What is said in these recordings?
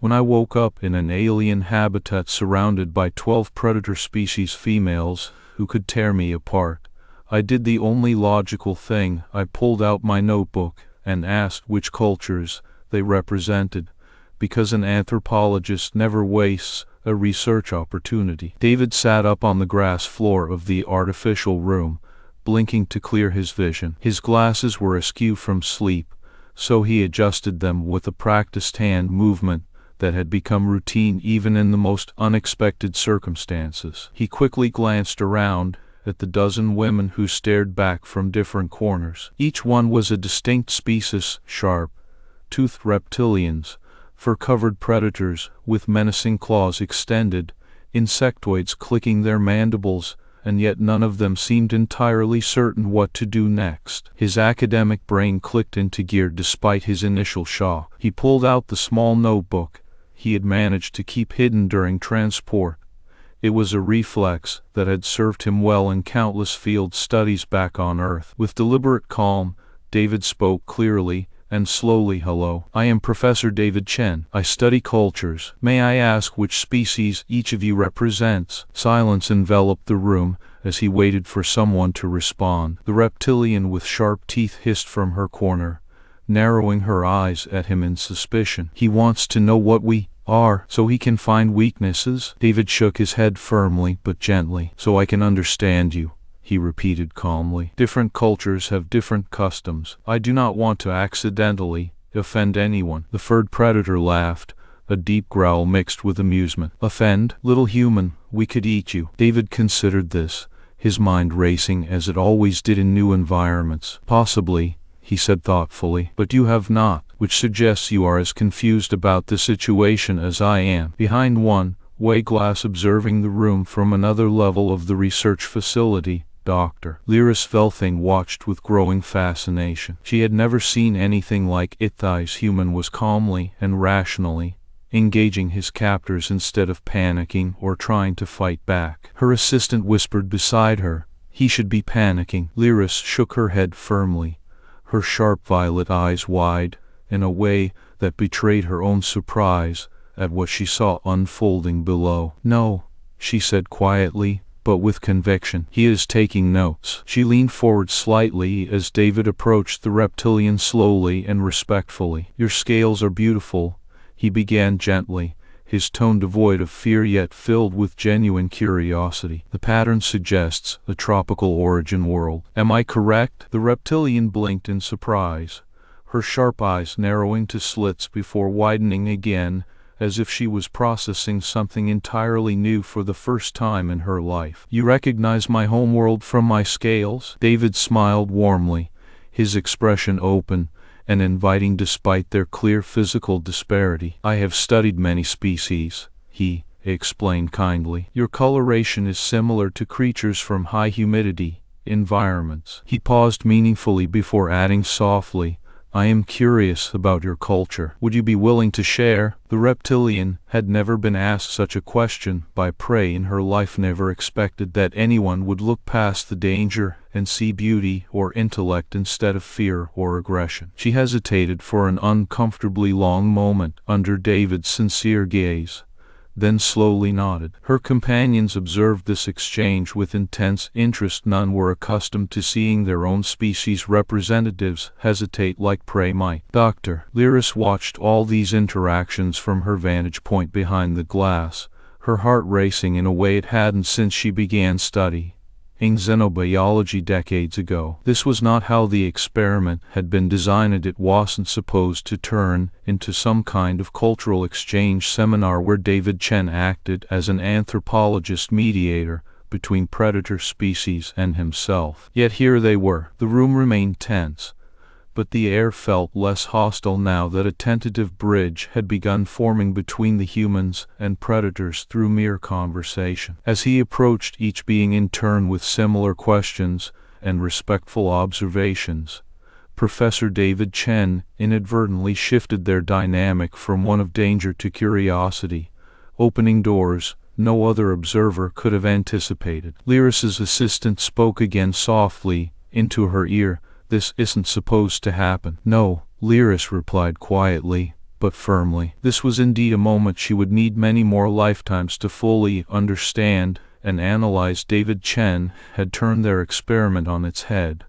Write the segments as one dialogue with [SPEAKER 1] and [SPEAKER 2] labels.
[SPEAKER 1] When I woke up in an alien habitat surrounded by 12 predator species females who could tear me apart, I did the only logical thing. I pulled out my notebook and asked which cultures they represented, because an anthropologist never wastes a research opportunity. David sat up on the grass floor of the artificial room, blinking to clear his vision. His glasses were askew from sleep, so he adjusted them with a practiced hand movement that had become routine even in the most unexpected circumstances. He quickly glanced around at the dozen women who stared back from different corners. Each one was a distinct species: sharp-toothed reptilians, fur-covered predators with menacing claws extended, insectoids clicking their mandibles, and yet none of them seemed entirely certain what to do next. His academic brain clicked into gear despite his initial shock. He pulled out the small notebook he had managed to keep hidden during transport. It was a reflex that had served him well in countless field studies back on Earth. With deliberate calm, David spoke clearly and slowly. "Hello, I am Professor David Chen. I study cultures. May I ask which species each of you represents?" Silence enveloped the room as he waited for someone to respond. The reptilian with sharp teeth hissed from her corner, narrowing her eyes at him in suspicion. "He wants to know what we are, so he can find weaknesses?" David shook his head firmly but gently. "So I can understand you," he repeated calmly. "Different cultures have different customs. I do not want to accidentally offend anyone." The furred predator laughed, a deep growl mixed with amusement. "Offend? Little human, we could eat you." David considered this, his mind racing as it always did in new environments. "Possibly," he said thoughtfully, "but you have not, which suggests you are as confused about the situation as I am." Behind one-way glass observing the room from another level of the research facility, Dr. Lyris Velthing watched with growing fascination. She had never seen anything like it. This human was calmly and rationally engaging his captors instead of panicking or trying to fight back. Her assistant whispered beside her, "He should be panicking." Lyris shook her head firmly, her sharp violet eyes wide, in a way that betrayed her own surprise at what she saw unfolding below. "No," she said quietly, but with conviction. "He is taking notes." She leaned forward slightly as David approached the reptilian slowly and respectfully. "Your scales are beautiful," he began gently, his tone devoid of fear yet filled with genuine curiosity. "The pattern suggests a tropical origin world. Am I correct?" The reptilian blinked in surprise, her sharp eyes narrowing to slits before widening again, as if she was processing something entirely new for the first time in her life. "You recognize my homeworld from my scales?" David smiled warmly, his expression open and inviting despite their clear physical disparity. "I have studied many species," he explained kindly. "Your coloration is similar to creatures from high humidity environments." He paused meaningfully before adding softly, "I am curious about your culture. Would you be willing to share?" The reptilian had never been asked such a question by prey in her life, never expected that anyone would look past the danger and see beauty or intellect instead of fear or aggression. She hesitated for an uncomfortably long moment under David's sincere gaze, then slowly nodded. Her companions observed this exchange with intense interest. None were accustomed to seeing their own species representatives hesitate like prey might. Dr. Lyris watched all these interactions from her vantage point behind the glass, her heart racing in a way it hadn't since she began studying xenobiology decades ago. This was not how the experiment had been designed. It wasn't supposed to turn into some kind of cultural exchange seminar where David Chen acted as an anthropologist mediator between predator species and himself. Yet here they were. The room remained tense, but the air felt less hostile now that a tentative bridge had begun forming between the humans and predators through mere conversation. As he approached each being in turn with similar questions and respectful observations, Professor David Chen inadvertently shifted their dynamic from one of danger to curiosity, opening doors no other observer could have anticipated. Lyris's assistant spoke again softly into her ear, "This isn't supposed to happen." "No," Lyris replied quietly, but firmly. This was indeed a moment she would need many more lifetimes to fully understand and analyze. David Chen had turned their experiment on its head,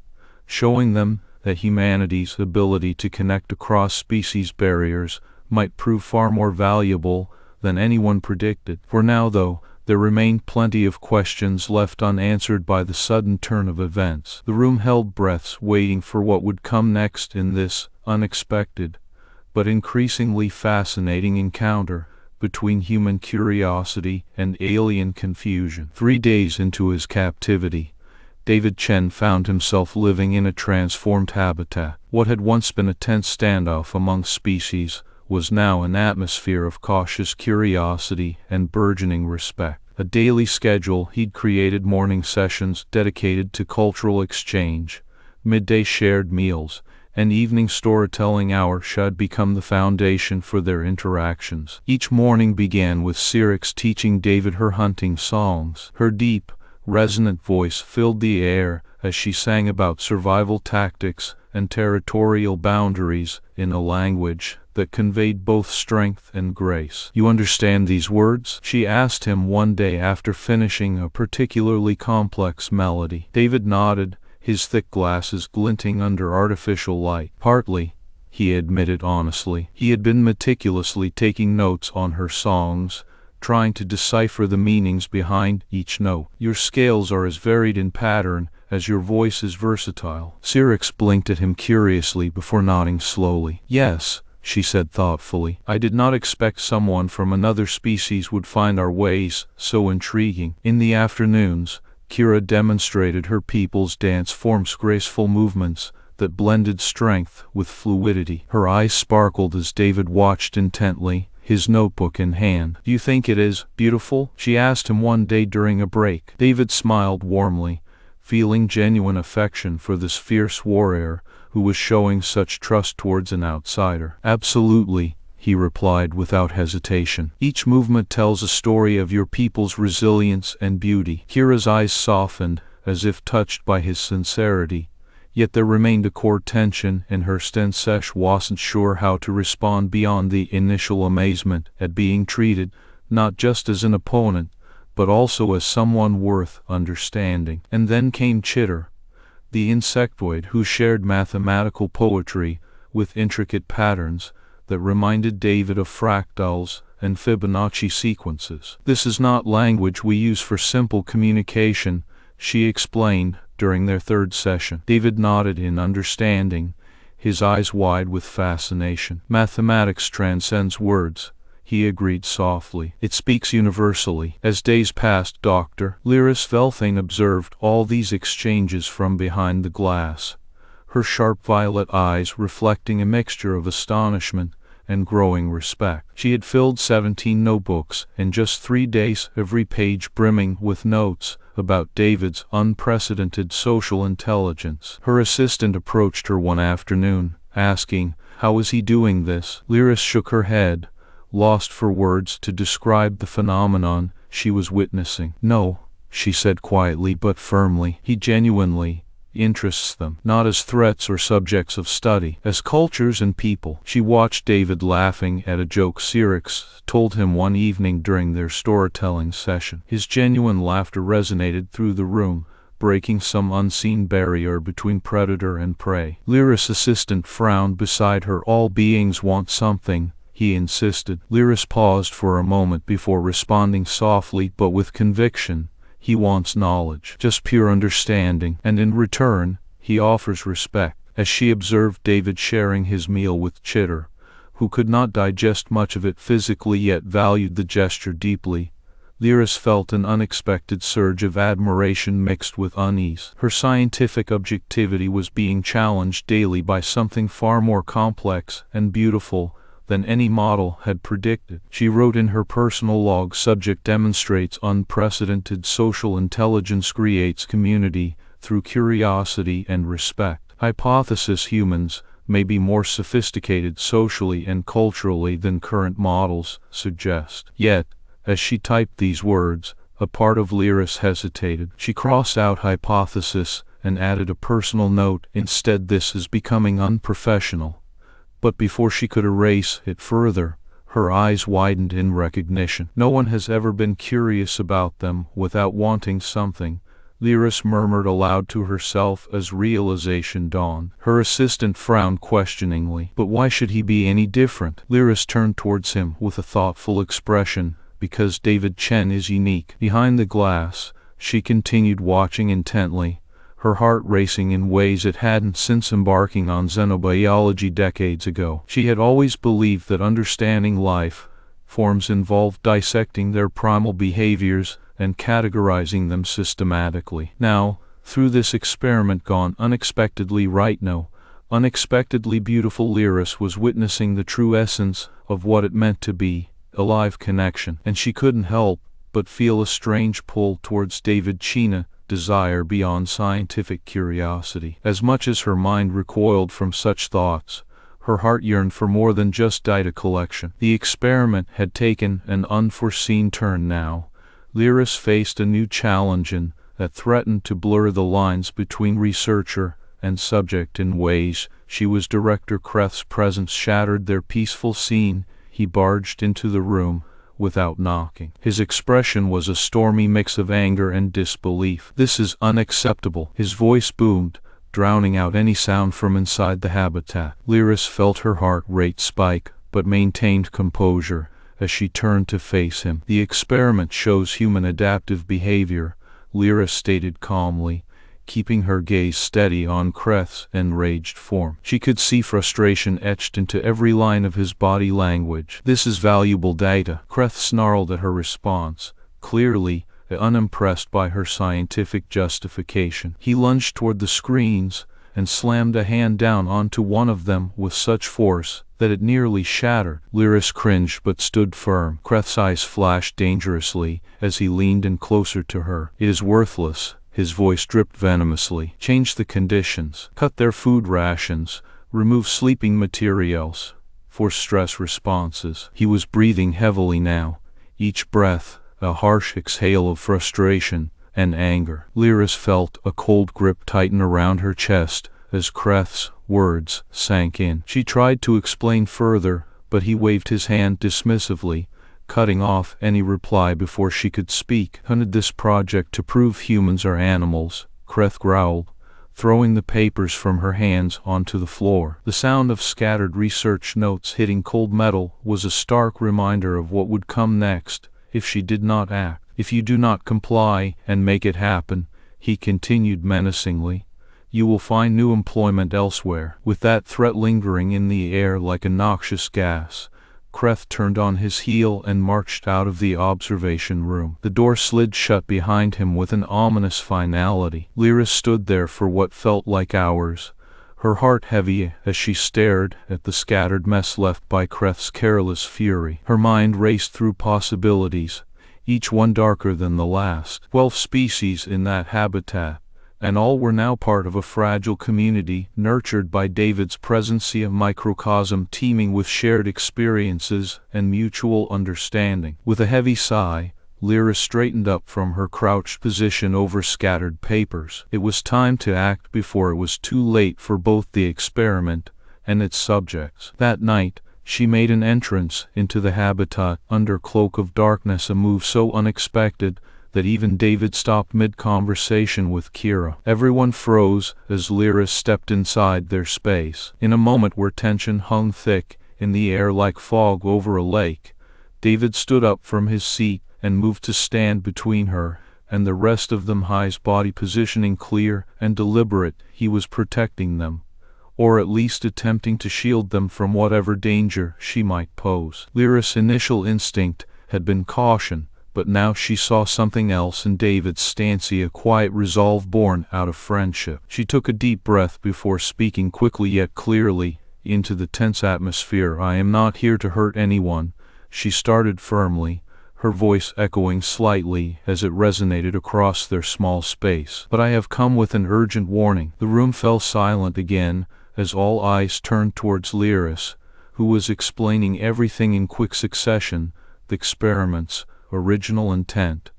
[SPEAKER 1] showing them that humanity's ability to connect across species barriers might prove far more valuable than anyone predicted. For now, though, there remained plenty of questions left unanswered by the sudden turn of events. The room held breaths, waiting for what would come next in this unexpected but increasingly fascinating encounter between human curiosity and alien confusion. 3 days into his captivity, David Chen found himself living in a transformed habitat. What had once been a tense standoff among species was now an atmosphere of cautious curiosity and burgeoning respect. A daily schedule he'd created: morning sessions dedicated to cultural exchange, midday shared meals, and evening storytelling hour should become the foundation for their interactions. Each morning began with Syrinx teaching David her hunting songs. Her deep, resonant voice filled the air as she sang about survival tactics and territorial boundaries in a language that conveyed both strength and grace. "You understand these words?" she asked him one day after finishing a particularly complex melody. David nodded, his thick glasses glinting under artificial light. "Partly," he admitted honestly. He had been meticulously taking notes on her songs, trying to decipher the meanings behind each note. "Your scales are as varied in pattern as your voice is versatile." Syrinx blinked at him curiously before nodding slowly. "Yes," she said thoughtfully. "I did not expect someone from another species would find our ways so intriguing." In the afternoons, Kira demonstrated her people's dance forms, graceful movements that blended strength with fluidity. Her eyes sparkled as David watched intently, his notebook in hand. "Do you think it is beautiful?" she asked him one day during a break. David smiled warmly, feeling genuine affection for this fierce warrior who was showing such trust towards an outsider. "Absolutely," he replied without hesitation. "Each movement tells a story of your people's resilience and beauty." Kira's eyes softened, as if touched by his sincerity, yet there remained a core tension in her stance. She wasn't sure how to respond beyond the initial amazement at being treated not just as an opponent, but also as someone worth understanding. And then came Chitter, the insectoid who shared mathematical poetry with intricate patterns that reminded David of fractals and Fibonacci sequences. "This is not language we use for simple communication," she explained during their third session. David nodded in understanding, his eyes wide with fascination. "Mathematics transcends words," he agreed softly. "It speaks universally." As days passed, Dr. Lyris Velthane observed all these exchanges from behind the glass, her sharp violet eyes reflecting a mixture of astonishment and growing respect. She had filled 17 notebooks in just 3 days, every page brimming with notes about David's unprecedented social intelligence. Her assistant approached her one afternoon, asking, "How is he doing this?" Lyris shook her head, lost for words to describe the phenomenon she was witnessing. "No," she said quietly but firmly. "He genuinely interests them, not as threats or subjects of study, as cultures and people." She watched David laughing at a joke Syrinx told him one evening during their storytelling session. His genuine laughter resonated through the room, breaking some unseen barrier between predator and prey. Lyris' assistant frowned beside her. "All beings want something," he insisted. Lyris paused for a moment before responding softly but with conviction. "He wants knowledge, just pure understanding, and in return, he offers respect." As she observed David sharing his meal with Chitter, who could not digest much of it physically yet valued the gesture deeply, Lyris felt an unexpected surge of admiration mixed with unease. Her scientific objectivity was being challenged daily by something far more complex and beautiful than any model had predicted. She wrote in her personal log, "Subject demonstrates unprecedented social intelligence, creates community through curiosity and respect. Hypothesis: humans may be more sophisticated socially and culturally than current models suggest." Yet, as she typed these words, a part of Lyris hesitated. She crossed out hypothesis and added a personal note instead. "This is becoming unprofessional." But before she could erase it further, her eyes widened in recognition. "No one has ever been curious about them without wanting something," Lyris murmured aloud to herself as realization dawned. Her assistant frowned questioningly. "But why should he be any different?" Lyris turned towards him with a thoughtful expression. "Because David Chen is unique." Behind the glass, she continued watching intently, her heart racing in ways it hadn't since embarking on xenobiology decades ago. She had always believed that understanding life forms involved dissecting their primal behaviors and categorizing them systematically. Now, through this experiment gone unexpectedly right, no, unexpectedly beautiful, Lyris was witnessing the true essence of what it meant to be a live connection, and she couldn't help but feel a strange pull towards David Chen, desire beyond scientific curiosity. As much as her mind recoiled from such thoughts, her heart yearned for more than just data collection. The experiment had taken an unforeseen turn now. Lyris faced a new challenge that threatened to blur the lines between researcher and subject in ways she was. Director Kreth's presence shattered their peaceful scene. He barged into the room without knocking. His expression was a stormy mix of anger and disbelief. "This is unacceptable," his voice boomed, drowning out any sound from inside the habitat. Lyris felt her heart rate spike, but maintained composure as she turned to face him. "The experiment shows human adaptive behavior," Lyris stated calmly, keeping her gaze steady on Kreth's enraged form. She could see frustration etched into every line of his body language. "This is valuable data." Kreth snarled at her response, clearly unimpressed by her scientific justification. He lunged toward the screens and slammed a hand down onto one of them with such force that it nearly shattered. Lyris cringed but stood firm. Kreth's eyes flashed dangerously as he leaned in closer to her. "It is worthless." His voice dripped venomously. "Change the conditions. Cut their food rations. Remove sleeping materials. Force stress responses." He was breathing heavily now, each breath a harsh exhale of frustration and anger. Lyris felt a cold grip tighten around her chest as Kreth's words sank in. She tried to explain further, but he waved his hand dismissively, cutting off any reply before she could speak. "Hunted this project to prove humans are animals," Kreth growled, throwing the papers from her hands onto the floor. The sound of scattered research notes hitting cold metal was a stark reminder of what would come next if she did not act. "If you do not comply and make it happen," he continued menacingly, "you will find new employment elsewhere." With that threat lingering in the air like a noxious gas, Kreth turned on his heel and marched out of the observation room. The door slid shut behind him with an ominous finality. Lyris stood there for what felt like hours, her heart heavy as she stared at the scattered mess left by Kreth's careless fury. Her mind raced through possibilities, each one darker than the last. 12 species in that habitat, and all were now part of a fragile community nurtured by David's presence, a microcosm teeming with shared experiences and mutual understanding. With a heavy sigh, Lyris straightened up from her crouched position over scattered papers. It was time to act before it was too late for both the experiment and its subjects. That night, she made an entrance into the habitat under cloak of darkness, a move so unexpected that even David stopped mid-conversation with Kira. Everyone froze as Lyris stepped inside their space. In a moment where tension hung thick in the air like fog over a lake, David stood up from his seat and moved to stand between her and the rest of them, his body positioning clear and deliberate. He was protecting them, or at least attempting to shield them from whatever danger she might pose. Lyris' initial instinct had been caution, but now she saw something else in David's stance, a quiet resolve born out of friendship. She took a deep breath before speaking quickly yet clearly into the tense atmosphere. "I am not here to hurt anyone," she started firmly, her voice echoing slightly as it resonated across their small space. "But I have come with an urgent warning." The room fell silent again as all eyes turned towards Lyris, who was explaining everything in quick succession: the experiments, original intent,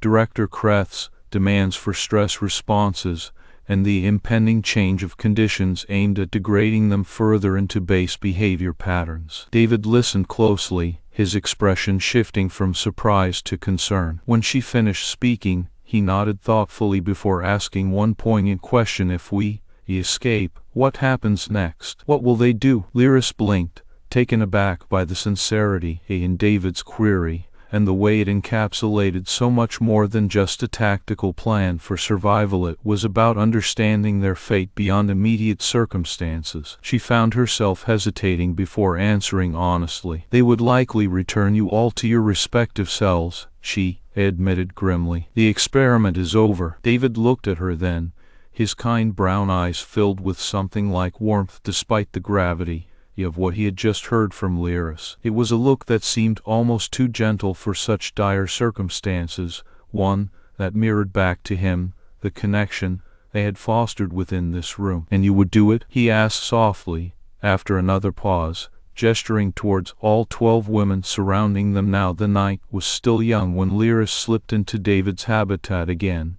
[SPEAKER 1] Director Kreth's demands for stress responses, and the impending change of conditions aimed at degrading them further into base behavior patterns. David listened closely, his expression shifting from surprise to concern. When she finished speaking, he nodded thoughtfully before asking one poignant question. If we escape, what happens next? What will they do? Lyris blinked, taken aback by the sincerity in David's query, and the way it encapsulated so much more than just a tactical plan for survival. It was about understanding their fate beyond immediate circumstances. She found herself hesitating before answering honestly. They would likely return you all to your respective cells, she admitted grimly. The experiment is over. David looked at her then, his kind brown eyes filled with something like warmth despite the gravity of what he had just heard from Lyris. It was a look that seemed almost too gentle for such dire circumstances, one that mirrored back to him the connection they had fostered within this room. "And you would do it?" he asked softly, after another pause, gesturing towards all 12 women surrounding them now. The night was still young when Lyris slipped into David's habitat again,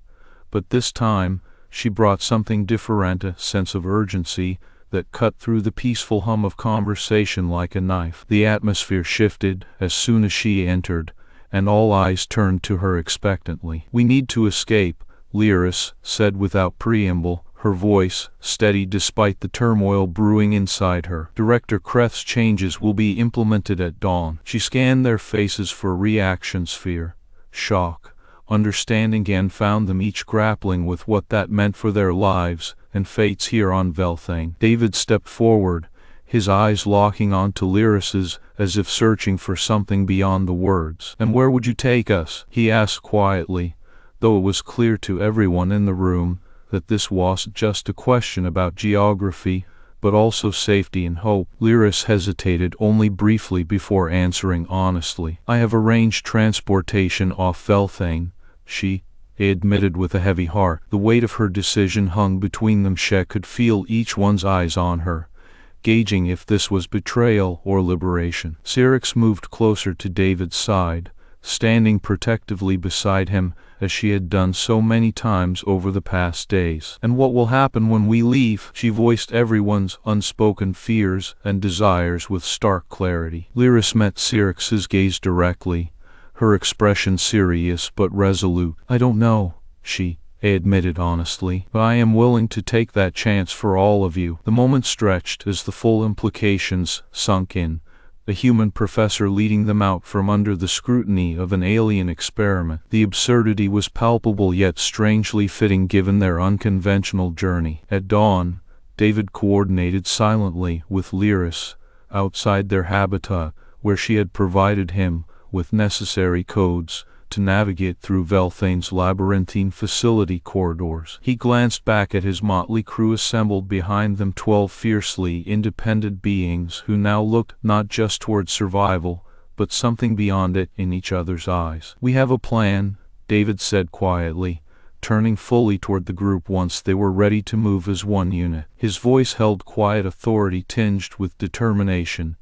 [SPEAKER 1] but this time she brought something different, a sense of urgency that cut through the peaceful hum of conversation like a knife. The atmosphere shifted as soon as she entered, and all eyes turned to her expectantly. "We need to escape," Lyris said without preamble, her voice steady despite the turmoil brewing inside her. "Director Kreth's changes will be implemented at dawn." She scanned their faces for reactions: fear, shock, understanding, and found them each grappling with what that meant for their lives and fates here on Velthane. David stepped forward, his eyes locking onto Lyris's as if searching for something beyond the words. "And where would you take us?" he asked quietly, though it was clear to everyone in the room that this wasn't just a question about geography, but also safety and hope. Lyris hesitated only briefly before answering honestly. "I have arranged transportation off Velthane," she admitted with a heavy heart. The weight of her decision hung between them. She could feel each one's eyes on her, gauging if this was betrayal or liberation. Syrinx moved closer to David's side, standing protectively beside him as she had done so many times over the past days. "And what will happen when we leave?" She voiced everyone's unspoken fears and desires with stark clarity. Lyris met Syrinx's gaze directly, her expression serious but resolute. "I don't know," she admitted honestly, "but I am willing to take that chance for all of you." The moment stretched as the full implications sunk in, a human professor leading them out from under the scrutiny of an alien experiment. The absurdity was palpable yet strangely fitting given their unconventional journey. At dawn, David coordinated silently with Lyris outside their habitat, where she had provided him with necessary codes to navigate through Velthane's labyrinthine facility corridors. He glanced back at his motley crew assembled behind them, 12 fiercely independent beings who now looked not just toward survival, but something beyond it in each other's eyes. "We have a plan," David said quietly, turning fully toward the group once they were ready to move as one unit. His voice held quiet authority tinged with determination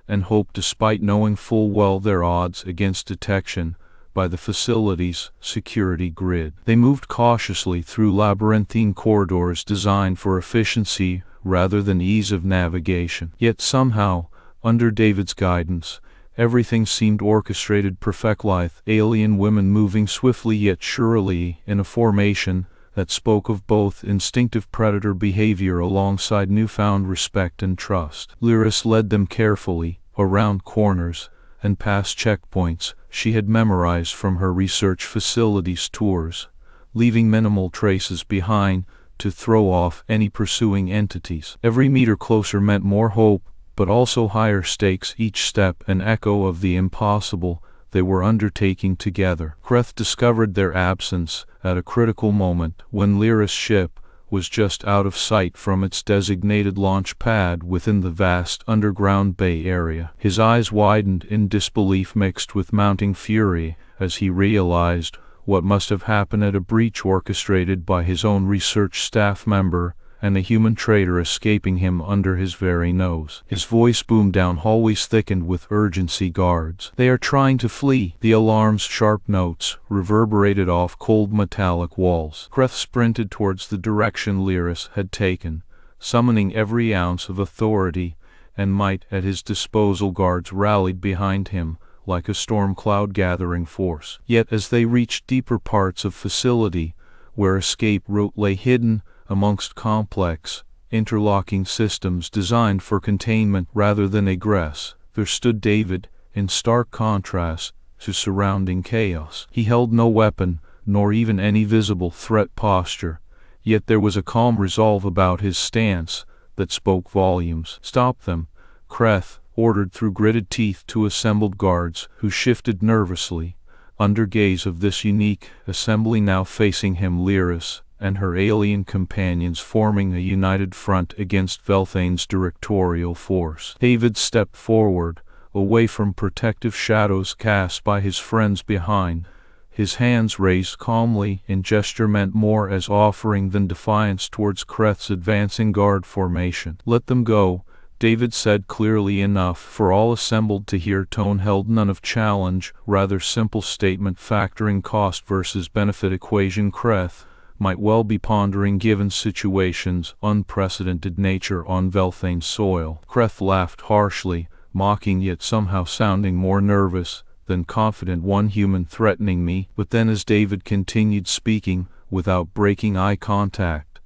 [SPEAKER 1] and hope, despite knowing full well their odds against detection by the facility's security grid. They moved cautiously through labyrinthine corridors designed for efficiency rather than ease of navigation. Yet somehow, under David's guidance, everything seemed orchestrated perfectly. Alien women moving swiftly yet surely in a formation that spoke of both instinctive predator behavior alongside newfound respect and trust. Lyris led them carefully, around corners, and past checkpoints she had memorized from her research facilities tours, leaving minimal traces behind to throw off any pursuing entities. Every meter closer meant more hope, but also higher stakes, each step an echo of the impossible they were undertaking together. Kreth discovered their absence at a critical moment when Lyris' ship was just out of sight from its designated launch pad within the vast underground bay area. His eyes widened in disbelief mixed with mounting fury as he realized what must have happened at a breach orchestrated by his own research staff member and a human traitor escaping him under his very nose. His voice boomed down hallways thickened with urgency. Guards. They are trying to flee. The alarm's sharp notes reverberated off cold metallic walls. Kreth sprinted towards the direction Lyris had taken, summoning every ounce of authority and might at his disposal. Guards rallied behind him like a storm cloud gathering force. Yet as they reached deeper parts of facility, where escape route lay hidden amongst complex, interlocking systems designed for containment rather than egress, there stood David, in stark contrast to surrounding chaos. He held no weapon, nor even any visible threat posture, yet there was a calm resolve about his stance that spoke volumes. "Stop them," Kreth ordered through gritted teeth to assembled guards who shifted nervously under gaze of this unique assembly now facing him. Lyris and her alien companions forming a united front against Velthane's directorial force. David stepped forward, away from protective shadows cast by his friends behind, his hands raised calmly in gesture meant more as offering than defiance towards Kreth's advancing guard formation. "Let them go," David said clearly enough for all assembled to hear. Tone held none of challenge, rather simple statement factoring cost versus benefit equation. Kreth might well be pondering given situation's unprecedented nature on Velthane's soil. Kreth laughed harshly, mocking yet somehow sounding more nervous than confident. "One human threatening me." But then as David continued speaking, without breaking eye contact,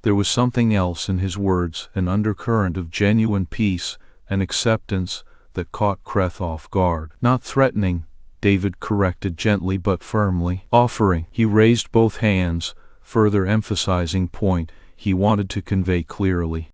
[SPEAKER 1] there was something else in his words, an undercurrent of genuine peace and acceptance that caught Kreth off guard. "Not threatening," David corrected gently but firmly. "Offering." He raised both hands, further emphasizing point he wanted to convey clearly.